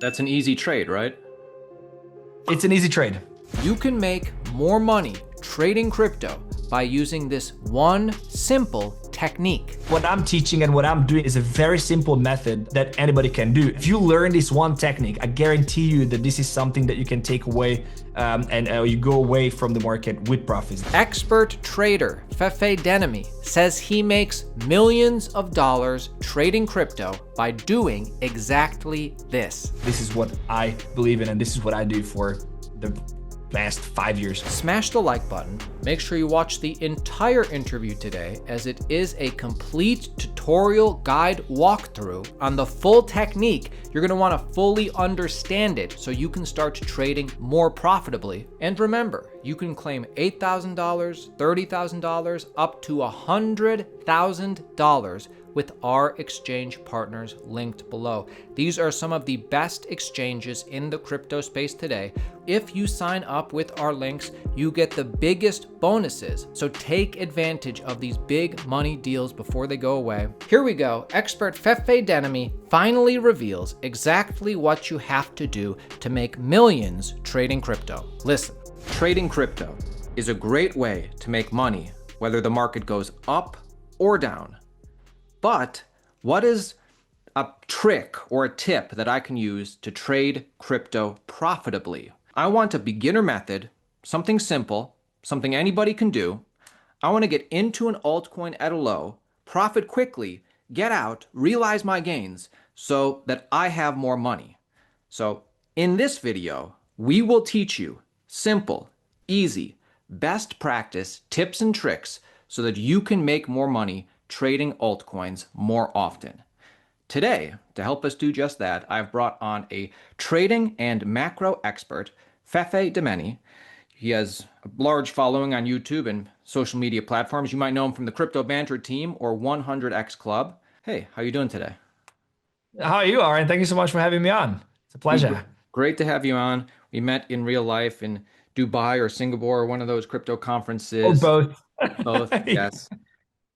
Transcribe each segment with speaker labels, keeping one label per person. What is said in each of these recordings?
Speaker 1: That's an easy trade, right?
Speaker 2: It's an easy trade.
Speaker 3: You can make more money trading crypto by using this one simple technique.
Speaker 2: What I'm teaching and what I'm doing is a very simple method that anybody can do. If you learn this one technique, I guarantee you that this is something that you can take away and you go away from the market with profits.
Speaker 3: Expert trader Fefe Denemy says he makes millions of dollars trading crypto by doing exactly this.
Speaker 2: This is what I believe in, and this is what I do for the past 5 years.
Speaker 3: Smash the like button. Make sure you watch the entire interview today, as it is a complete tutorial guide walkthrough on the full technique. You're going to want to fully understand it so you can start trading more profitably. And remember, you can claim $8,000, $30,000, up to $100,000 with our exchange partners linked below. These are some of the best exchanges in the crypto space today. If you sign up with our links, you get the biggest bonuses. So take advantage of these big money deals before they go away. Here we go. Expert Fefe Denemy finally reveals exactly what you have to do to make millions trading crypto. Listen.
Speaker 1: Trading crypto is a great way to make money, whether the market goes up or down. But what is a trick or a tip that I can use to trade crypto profitably? I want a beginner method, something simple, something anybody can do. I want to get into an altcoin at a low, profit quickly, get out, realize my gains so that I have more money. So in this video, we will teach you simple, easy, best practice tips and tricks so that you can make more money trading altcoins more often. Today, to help us do just that, I've brought on a trading and macro expert, Fefe Denemy. He has a large following on YouTube and social media platforms. You might know him from the Crypto Banter team or 100X Club. Hey, how you doing today?
Speaker 2: How are you, Aaron? Thank you so much for having me on. It's a pleasure.
Speaker 1: Great to have you on. We met in real life in Dubai or Singapore or one of those crypto conferences.
Speaker 2: Or both.
Speaker 1: Both, yes.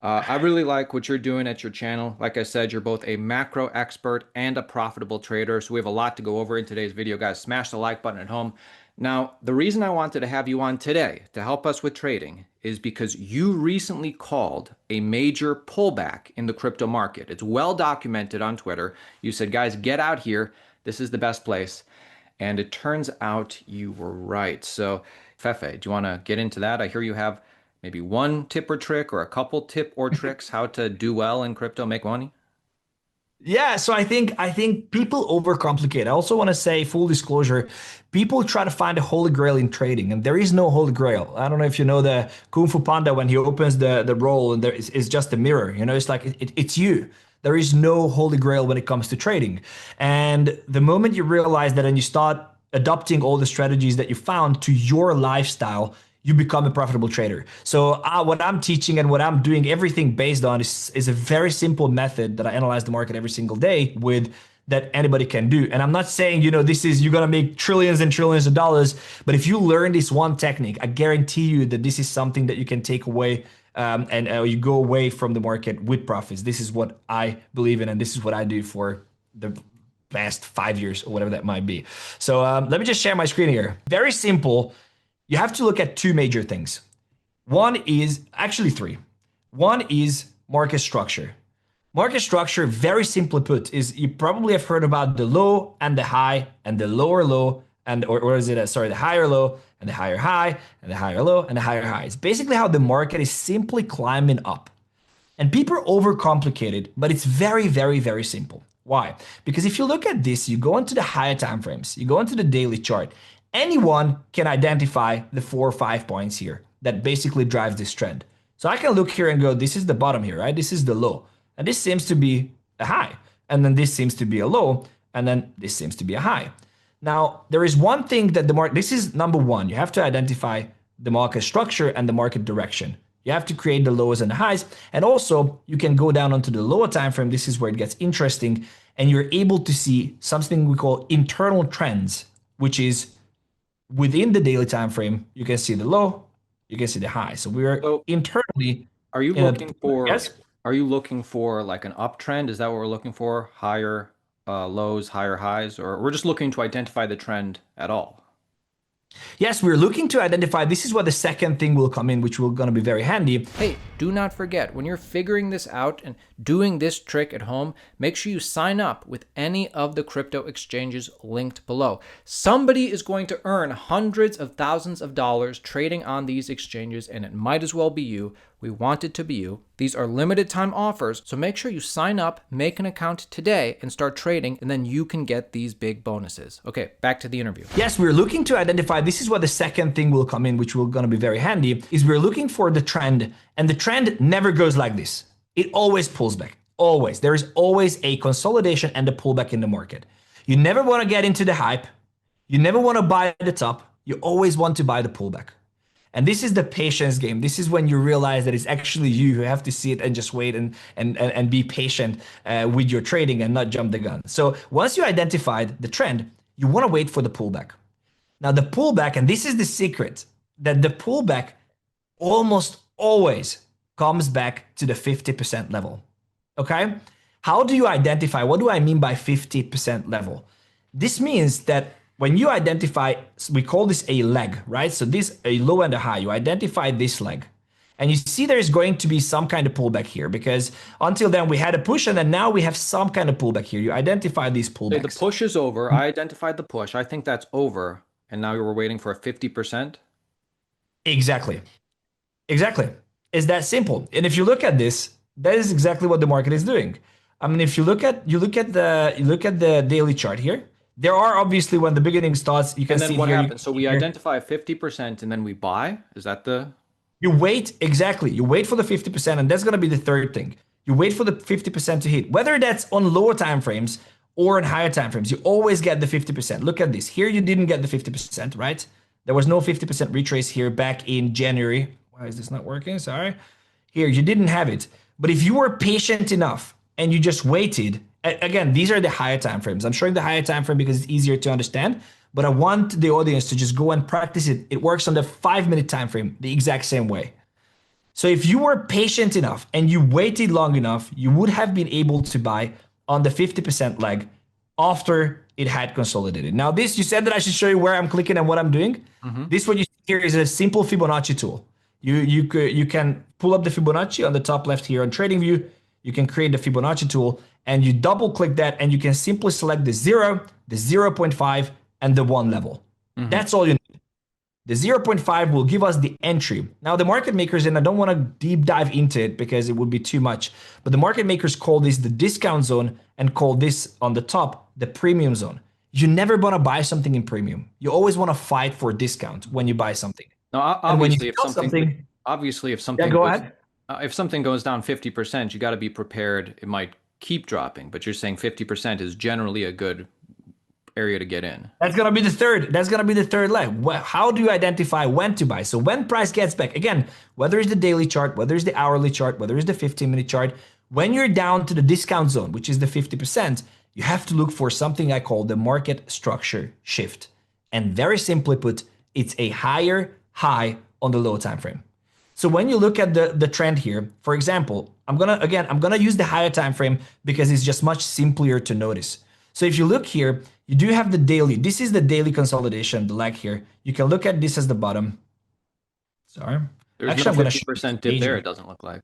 Speaker 1: I really like what you're doing at your channel. Like I said, you're both a macro expert and a profitable trader. So we have a lot to go over in today's video. Guys, smash the like button at home. Now, the reason I wanted to have you on today to help us with trading is because you recently called a major pullback in the crypto market. It's well documented on Twitter. You said, guys, get out here. This is the best place. And it turns out you were right. So, Fefe, do you want to get into that? I hear you have maybe one tip or trick or a couple tip or tricks how to do well in crypto, make money?
Speaker 2: Yeah, so I think people overcomplicate. I also want to say, full disclosure, people try to find a holy grail in trading, and there is no holy grail. I don't know if you know the Kung Fu Panda when he opens the roll and there is just a mirror. You know, it's like it's you. There is no holy grail when it comes to trading. And the moment you realize that and you start adopting all the strategies that you found to your lifestyle, you become a profitable trader. So what I'm teaching and what I'm doing, everything based on is a very simple method that I analyze the market every single day with that anybody can do. And I'm not saying, you're gonna make trillions and trillions of dollars, but if you learn this one technique, I guarantee you that this is something that you can take away and you go away from the market with profits. This is what I believe in, and this is what I do for the past 5 years or whatever that might be. So let me just share my screen here. Very simple. You have to look at two major things. One is actually three. One is market structure. Market structure, very simply put, is you probably have heard about the low and the high and the lower low and or is it the higher low and the higher high and the higher low and the higher high. It's basically how the market is simply climbing up. And people overcomplicate it, but it's very, very, very simple. Why? Because if you look at this, you go into the higher time frames, you go into the daily chart. Anyone can identify the 4 or 5 points here that basically drives this trend. So I can look here and go, this is the bottom here, right? This is the low. And this seems to be a high. And then this seems to be a low. And then this seems to be a high. Now, there is one thing that the market, this is number one. You have to identify the market structure and the market direction. You have to create the lows and the highs. And also, you can go down onto the lower time frame. This is where it gets interesting. And you're able to see something we call internal trends, which is within the daily time frame, you can see the low, you can see the high. So we are internally.
Speaker 1: Are you looking for? Yes. Are you looking for like an uptrend? Is that what we're looking for? Higher, lows, higher highs, or we're just looking to identify the trend at all?
Speaker 2: Yes, we're looking to identify, this is what the second thing will come in, which will going to be very handy.
Speaker 3: Hey, do not forget, when you're figuring this out and doing this trick at home, make sure you sign up with any of the crypto exchanges linked below. Somebody is going to earn hundreds of thousands of dollars trading on these exchanges, and it might as well be you. We want it to be you. These are limited time offers, so make sure you sign up, make an account today, and start trading, and then you can get these big bonuses. Okay, back to the interview.
Speaker 2: Yes, we're looking to identify, this is what the second thing will come in, which will going to be very handy, is we're looking for the trend, and the trend never goes like this. It always pulls back, always. There is always a consolidation and a pullback in the market. You never want to get into the hype. You never want to buy at the top. You always want to buy the pullback. And this is the patience game. This is when you realize that it's actually you who have to see it and just wait and be patient with your trading and not jump the gun. So once you identified the trend, you want to wait for the pullback. Now the pullback, and this is the secret, that the pullback almost always comes back to the 50% level. Okay? How do you identify? What do I mean by 50% level? This means that when you identify, we call this a leg, right? So this, a low and a high, you identify this leg. And you see there's going to be some kind of pullback here, because until then we had a push, and then now we have some kind of pullback here. You identify these pullbacks.
Speaker 1: The push is over. I identified the push. I think that's over. And now we're waiting for a 50%?
Speaker 2: Exactly. Exactly. It's that simple. And if you look at this, that is exactly what the market is doing. I mean, if you look at the daily chart here, there are obviously, when the beginning starts, you can see.
Speaker 1: And then what happens? So we identify 50% and then we buy? Is that the...
Speaker 2: You wait, exactly. You wait for the 50%, and that's going to be the third thing. You wait for the 50% to hit. Whether that's on lower time frames or on higher time frames, you always get the 50%. Look at this. Here you didn't get the 50%, right? There was no 50% retrace here back in January. Why is this not working? Sorry. Here, you didn't have it. But if you were patient enough and you just waited, again, these are the higher time frames. I'm showing the higher time frame because it's easier to understand, but I want the audience to just go and practice it. It works on the 5-minute time frame the exact same way. So if you were patient enough and you waited long enough, you would have been able to buy on the 50% leg after it had consolidated. Now this, you said that I should show you where I'm clicking and what I'm doing. This, what you see here, is a simple Fibonacci tool. You can pull up the Fibonacci on the top left here on TradingView. You can create the Fibonacci tool, and you double click that, and you can simply select the 0, the 0.5, and the 1 level. That's all you need. The 0.5 will give us the entry. Now the market makers, and I don't want to deep dive into it because it would be too much, but the market makers call this the discount zone and call this on the top the premium zone. You never want to buy something in premium. You always want to fight for a discount when you buy something.
Speaker 1: Now, obviously, if something
Speaker 2: go ahead.
Speaker 1: If something goes down 50%, you got to be prepared. It might keep dropping, but you're saying 50% is generally a good area to get in.
Speaker 2: That's gonna be the third. That's gonna be the third leg. How do you identify when to buy? So when price gets back, again, whether it's the daily chart, whether it's the hourly chart, whether it's the 15-minute chart, when you're down to the discount zone, which is the 50%, you have to look for something I call the market structure shift. And very simply put, it's a higher high on the low time frame. So when you look at the trend here, for example, I'm gonna use the higher time frame because it's just much simpler to notice. So if you look here, you do have the daily. This is the daily consolidation, the leg here. You can look at this as the bottom. Sorry.
Speaker 1: There's no 50% dip there, it doesn't look like.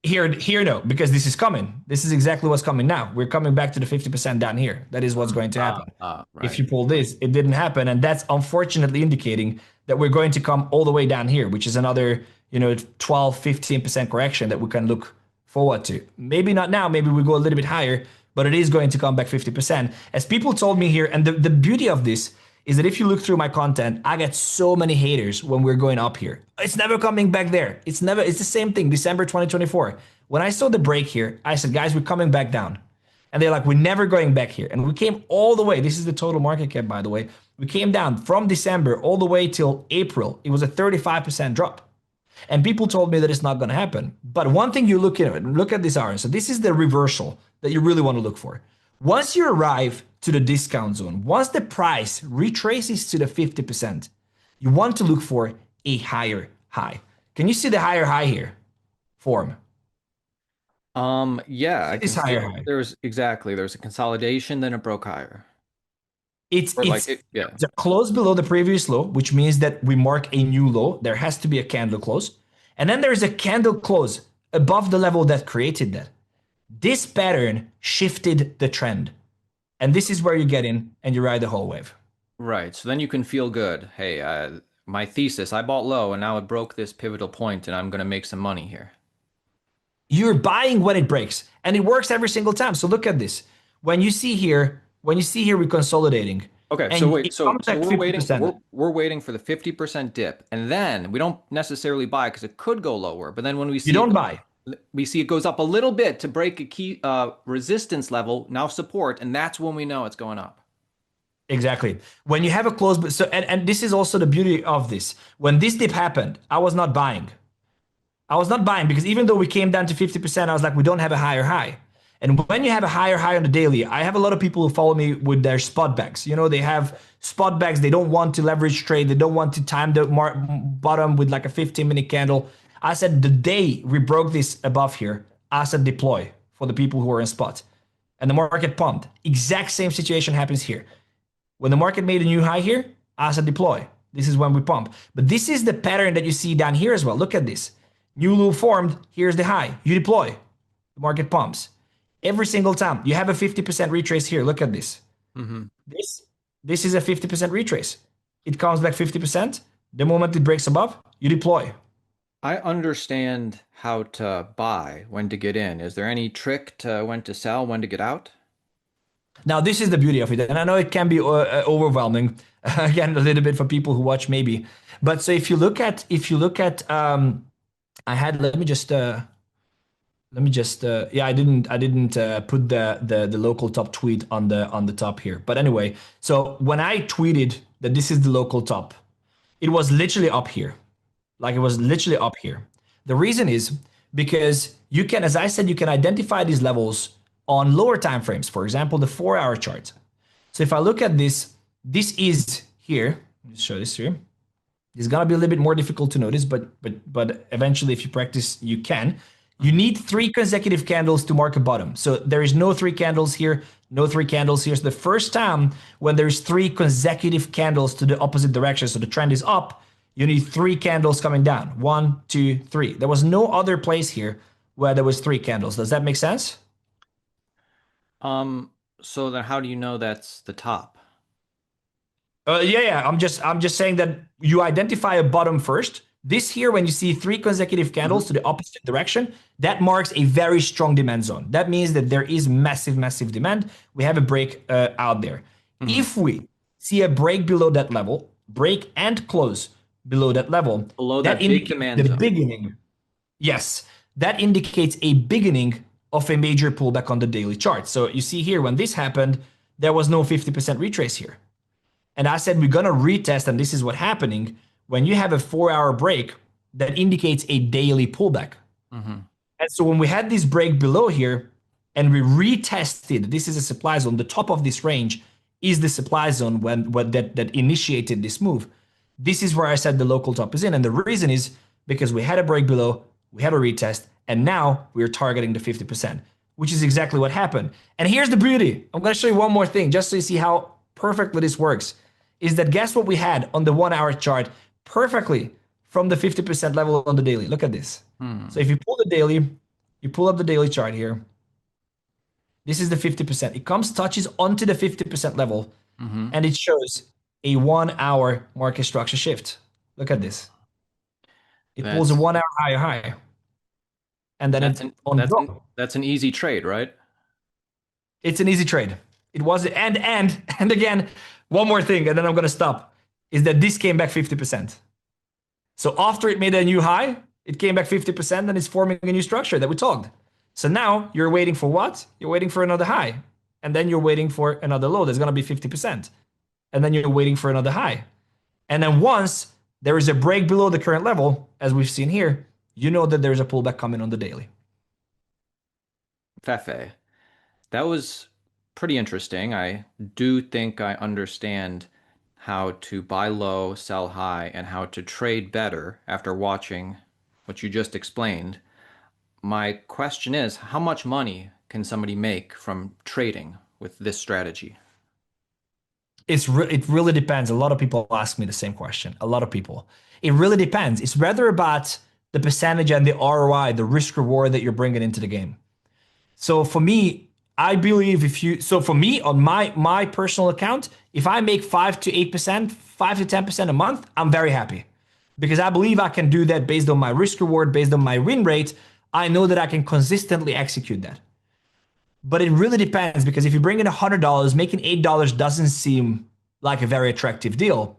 Speaker 2: Here no, because this is coming. This is exactly what's coming now. We're coming back to the 50% down here. That is what's going to happen.
Speaker 1: Right.
Speaker 2: If you pull this, it didn't happen. And that's unfortunately indicating that we're going to come all the way down here, which is another, 12, 15% correction that we can look forward to. Maybe not now, maybe we go a little bit higher, but it is going to come back 50%. As people told me here, and the beauty of this is that if you look through my content, I get so many haters when we're going up here. It's never coming back there. It's the same thing, December 2024. When I saw the break here, I said, guys, we're coming back down. And they're like, we're never going back here. And we came all the way. This is the total market cap, by the way. We came down from December all the way till April. It was a 35% drop. And people told me that it's not going to happen. But one thing you look at this iron. So this is the reversal that you really want to look for. Once you arrive to the discount zone, once the price retraces to the 50%, you want to look for a higher high. Can you see the higher high here form?
Speaker 1: Yeah, I
Speaker 2: See this
Speaker 1: can see
Speaker 2: higher
Speaker 1: it.
Speaker 2: high?
Speaker 1: There's a consolidation, then it broke higher.
Speaker 2: It's
Speaker 1: Or like
Speaker 2: it's
Speaker 1: it, yeah.
Speaker 2: it's a close below the previous low, which means that we mark a new low. There has to be a candle close. And then there's a candle close above the level that created that. This pattern shifted the trend. And this is where you get in and you ride the whole wave.
Speaker 1: Right. So then you can feel good. Hey, my thesis, I bought low and now it broke this pivotal point and I'm going to make some money here.
Speaker 2: You're buying when it breaks, and it works every single time. So look at this. When you see here we're consolidating,
Speaker 1: Okay, so
Speaker 2: and
Speaker 1: wait,
Speaker 2: it
Speaker 1: so
Speaker 2: comes
Speaker 1: so
Speaker 2: back
Speaker 1: we're waiting
Speaker 2: 50%.
Speaker 1: we're waiting for the 50% dip and then we don't necessarily buy because it could go lower, but then when
Speaker 2: You don't buy.
Speaker 1: we see it goes up a little bit to break a key resistance level, now support, and that's when we know it's going up.
Speaker 2: Exactly. When you have a close, so and this is also the beauty of this. When this dip happened, I was not buying. I was not buying because even though we came down to 50%, I was like, we don't have a higher high. And when you have a higher high on the daily, I have a lot of people who follow me with their spot bags. You know, they have spot bags. They don't want to leverage trade. They don't want to time the bottom with like a 15-minute candle. I said the day we broke this above here, I said deploy for the people who are in spot. And the market pumped. Exact same situation happens here. When the market made a new high here, I said deploy. This is when we pump. But this is the pattern that you see down here as well. Look at this. New low formed. Here's the high. You deploy. The market pumps. Every single time. You have a 50% retrace here. Look at this.
Speaker 1: Mm-hmm.
Speaker 2: This is a 50% retrace. It comes back 50%. The moment it breaks above, you deploy.
Speaker 1: I understand how to buy, when to get in. Is there any trick to when to sell, when to get out?
Speaker 2: Now, this is the beauty of it. And I know it can be overwhelming, again, a little bit for people who watch maybe. But so I had, yeah, I didn't put the local top tweet on the top here. But anyway, so when I tweeted that this is the local top, it was literally up here. Like it was literally up here. The reason is because you can, as I said, you can identify these levels on lower time frames. For example, the 4-hour chart. So if I look at this, this is here. Let me show this here. It's gonna be a little bit more difficult to notice, but eventually, if you practice, you can. You need 3 consecutive candles to mark a bottom. So there is no 3 candles here, no 3 candles here. So the first time when there's 3 consecutive candles to the opposite direction, so the trend is up, you need 3 candles coming down. 1, 2, 3. There was no other place here where there was 3 candles. Does that make sense?
Speaker 1: So then how do you know that's the top?
Speaker 2: Yeah. I'm just saying that you identify a bottom first. This here, when you see 3 consecutive candles to the opposite direction, that marks a very strong demand zone. That means that there is massive, massive demand. We have a break out there. If we see a break below that level, break and close below that level,
Speaker 1: Below
Speaker 2: that
Speaker 1: that big
Speaker 2: indicates
Speaker 1: demand
Speaker 2: the
Speaker 1: zone.
Speaker 2: beginning. Yes, that indicates a beginning of a major pullback on the daily chart. So you see here, when this happened, there was no 50% retrace here. And I said, we're going to retest, and this is what's happening. When you have a 4-hour break, that indicates a daily pullback.
Speaker 1: Mm-hmm.
Speaker 2: And so when we had this break below here, and we retested, this is a supply zone, the top of this range is the supply zone when that initiated this move. This is where I said the local top is in. And the reason is because we had a break below, we had a retest, and now we're targeting the 50%, which is exactly what happened. And here's the beauty. I'm going to show you one more thing just so you see how perfectly this works. Is that guess what we had on the 1-hour chart perfectly from the 50% level on the daily. Look at this. So if you pull the daily, you pull up the daily chart here. This is the 50%. It comes, touches onto the 50% level, and it shows a 1-hour market structure shift. Look at this. It pulls a
Speaker 1: That's
Speaker 2: 1-hour higher high. And then
Speaker 1: that's
Speaker 2: it
Speaker 1: an
Speaker 2: on drop.
Speaker 1: that's an easy trade, right?
Speaker 2: It's an easy trade. It was, and again, one more thing, and then I'm gonna stop, is that this came back 50%. So after it made a new high, it came back 50%, and it's forming a new structure that we talked. So now you're waiting for what? You're waiting for another high. And then you're waiting for another low that's gonna be 50%. And then you're waiting for another high. And then once there is a break below the current level, as we've seen here, you know that there's a pullback coming on the daily.
Speaker 1: Fefe. That was pretty interesting. I do think I understand how to buy low, sell high, and how to trade better after watching what you just explained. my question is, how much money can somebody make from trading with this strategy?
Speaker 2: It really depends. A lot of people ask me the same question. A lot of people. It really depends. It's rather about the percentage and the ROI, the risk reward that you're bringing into the game. So for me, I believe so for me on my personal account, if I make 5 to 8%, 5 to 10% a month, I'm very happy because I believe I can do that based on my risk reward, based on my win rate. I know that I can consistently execute that. But it really depends because if you bring in $100, making $8 doesn't seem like a very attractive deal.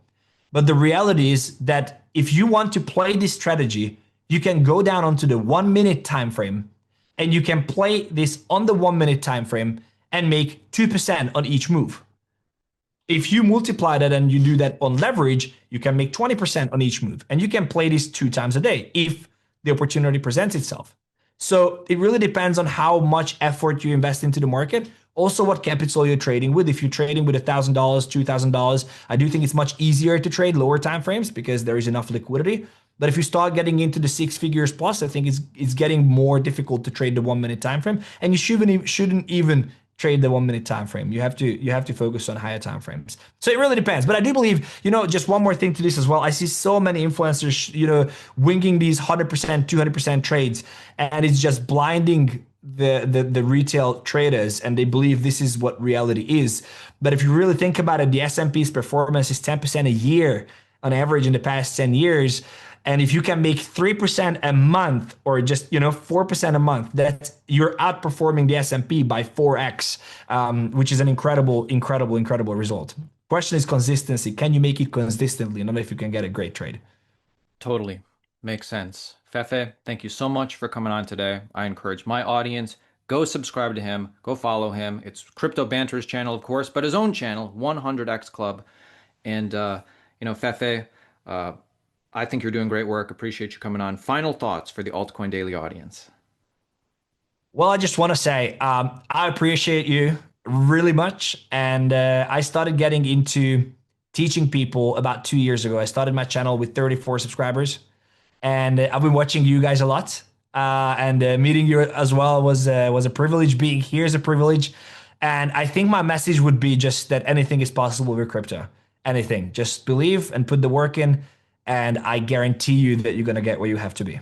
Speaker 2: But the reality is that if you want to play this strategy, you can go down onto the 1 minute time frame and you can play this on the 1 minute time frame and make 2% on each move. If you multiply that and you do that on leverage, you can make 20% on each move. And you can play this 2 times a day if the opportunity presents itself. So it really depends on how much effort you invest into the market. Also, what capital you're trading with. If you're trading with $1,000, $2,000, I do think it's much easier to trade lower time frames because there is enough liquidity. But if you start getting into the 6 figures plus, I think it's getting more difficult to trade the 1 minute time frame. And you shouldn't even trade the 1 minute time frame. You have to focus on higher time frames. So it really depends. But I do believe, just one more thing to this as well. I see so many influencers, winging these 100%, 200% trades, and it's just blinding the retail traders, and they believe this is what reality is. But if you really think about it, the S&P's performance is 10% a year on average in the past 10 years. And if you can make 3% a month or just 4% a month, you're outperforming the S&P by 4x, which is an incredible result. Question is consistency. Can you make it consistently? Not if you can get a great trade.
Speaker 1: Totally. Makes sense. Fefe, thank you so much for coming on today. I encourage my audience, go subscribe to him, go follow him. It's Crypto Banter's channel, of course, but his own channel, 100x Club. And, Fefe, I think you're doing great work. Appreciate you coming on. Final thoughts for the Altcoin Daily audience.
Speaker 2: Well, I just want to say I appreciate you really much. And I started getting into teaching people about 2 years ago. I started my channel with 34 subscribers. And I've been watching you guys a lot. And meeting you as well was a privilege. Being here is a privilege. And I think my message would be just that anything is possible with crypto. Anything. Just believe and put the work in. And I guarantee you that you're going to get where you have to be.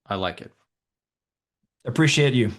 Speaker 1: I like it.
Speaker 2: Appreciate you.